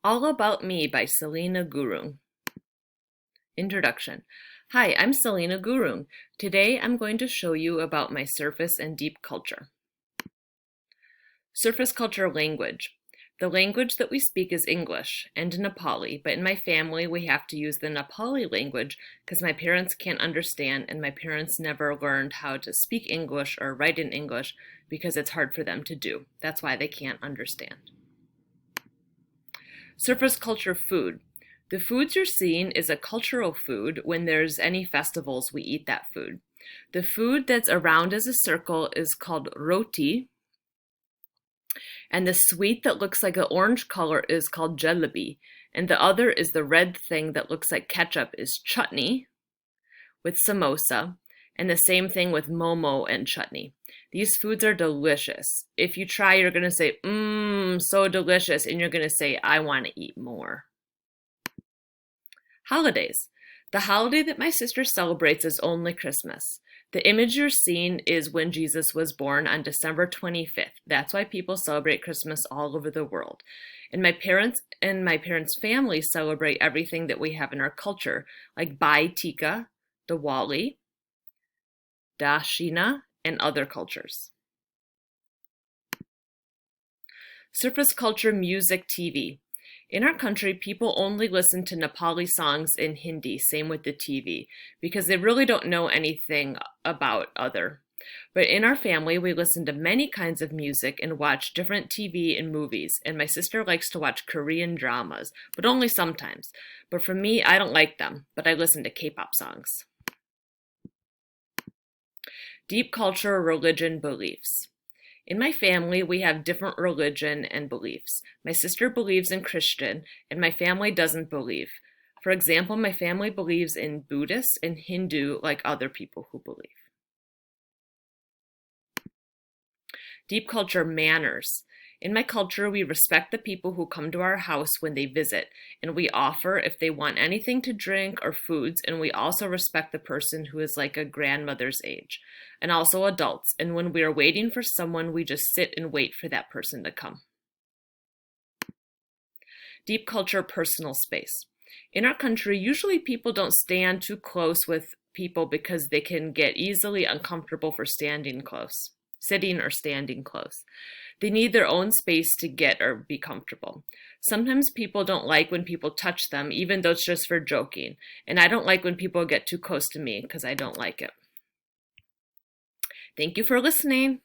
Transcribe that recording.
All About Me by Salina Gurung. Introduction. Hi, I'm Salina Gurung. Today I'm going to show you about my surface and deep culture. Surface culture language. The language that we speak is English and Nepali, but in my family we have to use the Nepali language because my parents can't understand and my parents never learned how to speak English or write in English because it's hard for them to do. That's why they can't understand. Surface culture food. The foods you're seeing is a cultural food. When there's any festivals, we eat that food. The food that's around as a circle is called roti, and the sweet that looks like an orange color is called jalebi, and the other is the red thing that looks like ketchup is chutney with samosa, and the same thing with momo and chutney. These foods are delicious. If you try, you're going to say, so delicious, and you're going to say, I want to eat more. Holidays. The holiday that my sister celebrates is only Christmas. The image you're seeing is when Jesus was born on December 25th. That's why people celebrate Christmas all over the world. And my parents and my parents' family celebrate everything that we have in our culture, like Bhai Tika, Diwali, Dashina, and other cultures. Surface culture music TV. In our country, people only listen to Nepali songs in Hindi, same with the TV, because they really don't know anything about other. But in our family, we listen to many kinds of music and watch different TV and movies, and my sister likes to watch Korean dramas, but only sometimes. But for me, I don't like them, but I listen to K-pop songs. Deep culture, religion, beliefs. In my family, we have different religion and beliefs. My sister believes in Christian, and my family doesn't believe. For example, my family believes in Buddhist and Hindu like other people who believe. Deep culture manners. In my culture, we respect the people who come to our house when they visit, and we offer if they want anything to drink or foods, and we also respect the person who is like a grandmother's age, and also adults, and when we are waiting for someone, we just sit and wait for that person to come. Deep culture personal space. In our country, usually people don't stand too close with people because they can get easily uncomfortable for standing close, sitting or standing close. They need their own space to get or be comfortable. Sometimes people don't like when people touch them, even though it's just for joking. And I don't like when people get too close to me because I don't like it. Thank you for listening.